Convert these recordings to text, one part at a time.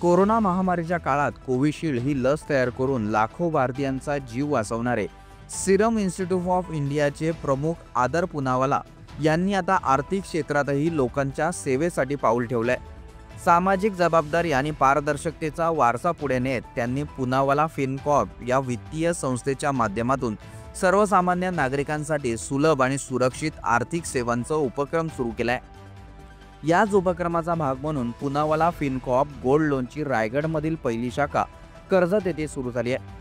Corona महामारीच्या काळात Covishield ही लस तयार करून लाखो भारतीयांचा जीव वाचवणारे सिरम इन्स्टिट्यूट ऑफ इंडियाचे प्रमुख आदर पूनावाला यांनी आता आर्थिक क्षेत्रातही लोकांच्या सेवेसाठी पाऊल ठेवलंय। सामाजिक जबाबदारी आणि पारदर्शकतेचा वारसा पुढे नेत त्यांनी पूनावाला फिनकॉर्प या वित्तीय संस्थेच्या माध्यमातून सर्वसामान्य नागरिकांसाठी सुलभ आणि सुरक्षित आर्थिक सेवांचा उपक्रम सुरू केलाय। याच उपक्रमाचा भाग म्हणून पूनावाला फिनकॉर्प गोल्ड लोनची रायगडमधील पहिली शाखा कर्जत येथे सुरू झाली आहे।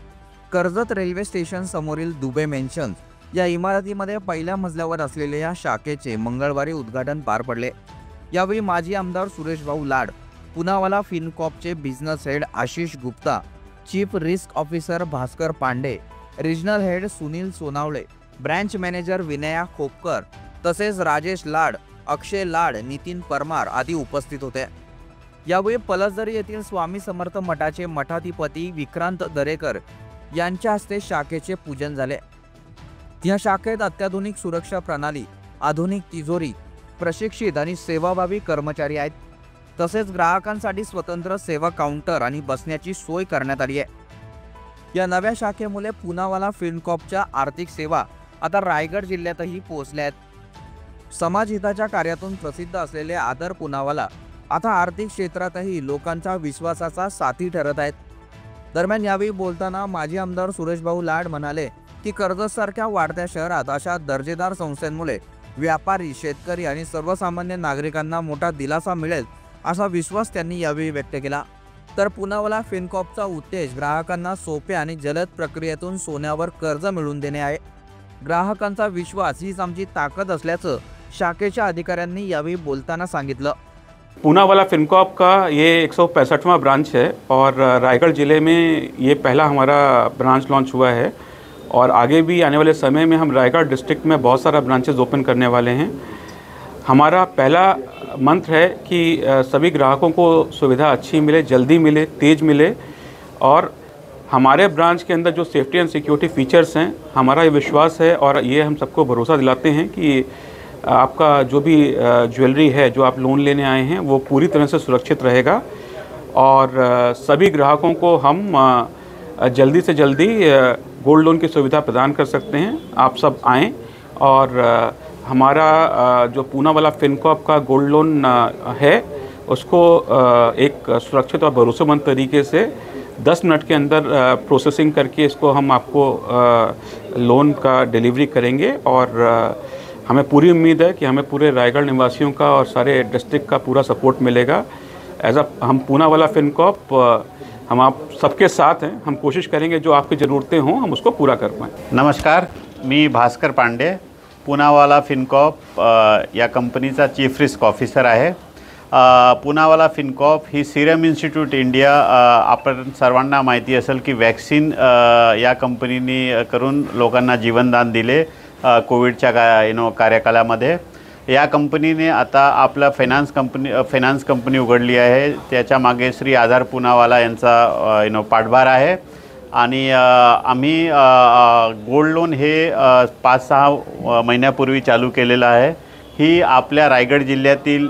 कर्जत रेल्वे स्टेशन समोरील दुबे मेन्शन्स या इमारतीमध्ये पहिल्या मजल्यावर असलेल्या या शाखेचे मंगळवारी उद्घाटन पार पडले। यावेळी माजी आमदार सुरेश भाऊ लाड, पूनावाला फिनकॉर्पचे business head Ashish Gupta, chief risk officer Bhaskar Pande, regional head Sunil Sonawale, branch manager Vinaya Khopkar तसेच राजेश लाड, अक्षय लाड, नितीन परमार आदी उपस्थित होते। यावेळी पलसदरी येथील स्वामी समर्थ मठाचे मठाधिपती विक्रांत दरेकर यांच्या हस्ते शाखेचे पूजन झाले। या शाखेत अत्याधुनिक सुरक्षा प्रणाली, आधुनिक तिजोरी, प्रशिक्षित आणि सेवाभावी कर्मचारी आहेत। तसेच ग्राहकांसाठी स्वतंत्र सेवा काउंटर आणि बसण्याची सोय करण्यात आली आहे। या नव्या शाखेमुळे पूनावाला फिनकॉर्पच्या आर्थिक सेवा आता रायगड जिल्ह्यातही पोहोचल्या आहेत। समाजहिताच्या कार्यातून प्रसिद्ध असलेले आदर पूनावाला आता आर्थिक क्षेत्रातही लोकांच्या विश्वासाचा साथी ठरत आहेत। दरम्यान यावेळी बोलताना माजी आमदार सुरेश भाऊ लाड म्हणाले की कर्जतसारख्या वाढत्या शहरात अशा दर्जेदार संस्थांमुळे व्यापारी, शेतकरी आणि सर्वसामान्य नागरिकांना मोठा दिलासा मिळेल असा विश्वास त्यांनी यावेळी व्यक्त केला। तर पूनावाला फिनकॉर्पचा उद्देश ग्राहकांना सोप्या आणि जलद प्रक्रियेतून सोन्यावर कर्ज मिळवून देणे आहे। ग्राहकांचा विश्वास हीच आमची ताकद असल्याचं शाखेच्या अधिकाऱ्यांनी यावेळी बोलताना सांगितलं। पूनावाला फिनकॉर्प का ये 165वां ब्रांच है और रायगढ़ ज़िले में ये पहला हमारा ब्रांच लॉन्च हुआ है और आगे भी आने वाले समय में हम रायगढ़ डिस्ट्रिक्ट में बहुत सारा ब्रांचेस ओपन करने वाले हैं। हमारा पहला मंत्र है कि सभी ग्राहकों को सुविधा अच्छी मिले, जल्दी मिले, तेज़ मिले और हमारे ब्रांच के अंदर जो सेफ्टी एंड सिक्योरिटी फीचर्स हैं, हमारा ये विश्वास है और ये हम सबको भरोसा दिलाते हैं कि आपका जो भी ज्वेलरी है जो आप लोन लेने आए हैं वो पूरी तरह से सुरक्षित रहेगा और सभी ग्राहकों को हम जल्दी से जल्दी गोल्ड लोन की सुविधा प्रदान कर सकते हैं। आप सब आएँ और हमारा जो पूनावाला फिनकॉर्प का गोल्ड लोन है उसको एक सुरक्षित और भरोसेमंद तरीके से 10 मिनट के अंदर प्रोसेसिंग करके इसको हम आपको लोन का डिलीवरी करेंगे और हमें पूरी उम्मीद है कि हमें पूरे रायगढ़ निवासियों का और सारे डिस्ट्रिक्ट का पूरा सपोर्ट मिलेगा। हम पूनावाला फिनकॉर्प हम आप सबके साथ हैं। हम कोशिश करेंगे जो आपकी ज़रूरतें हों हम उसको पूरा कर पाएँ। नमस्कार, मी भास्कर पांडे, पूनावाला फिनकॉर्प या कंपनीचा चीफ रिस्क ऑफिसर आहे। पूनावाला फिनकॉर्प ही सिरम इन्स्टिट्यूट इंडिया, आपण सर्वांना माहिती असेल की वॅक्सिन या कंपनीने करून लोकांना जीवनदान दिले कोविडच्या कार्यकालामध्ये। या कंपनीने आता आपला फायनान्स कंपनी उघडली आहे। त्याच्या मागे श्री आदर पूनावाला यांचा पाठभार आहे आणि आम्ही गोल्ड लोन हे 5-6 महिन्यापूर्वी चालू केलेलं आहे। ही आपल्या रायगड जिल्ह्यातील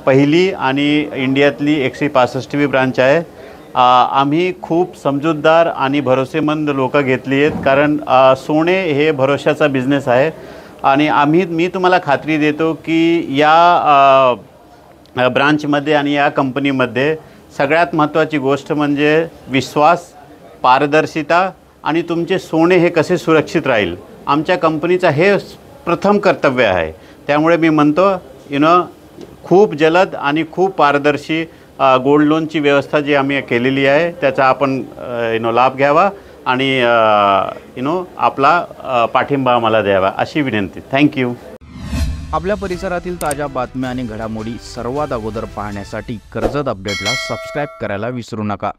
पहिली आणि इंडियातली 165वी ब्रांच आहे। आम्ही खूप समजूतदार आणि भरोसेमंद लोक घेतली आहेत, कारण सोने हे भरोशाचा बिझनेस आहे आणि मी तुम्हाला खात्री देतो की या ब्रांचमध्ये आणि या कंपनीमध्ये सगळ्यात महत्त्वाची गोष्ट म्हणजे विश्वास, पारदर्शिता आणि तुमचे सोने हे कसे सुरक्षित राहील, आमच्या कंपनीचा हे प्रथम कर्तव्य आहे। त्यामुळे मी म्हणतो खूप जलद आणि खूप पारदर्शी गोल्ड लोनची व्यवस्था जी आम्ही केलेली आहे त्याचा आपण लाभ घ्यावा आणि आपला पाठिंबा आम्हाला द्यावा अशी विनंती। थँक्यू। आपल्या परिसरातील ताज्या बातम्या आणि घडामोडी सर्वात अगोदर पाहण्यासाठी कर्जत अपडेटला सबस्क्राइब करायला विसरू नका।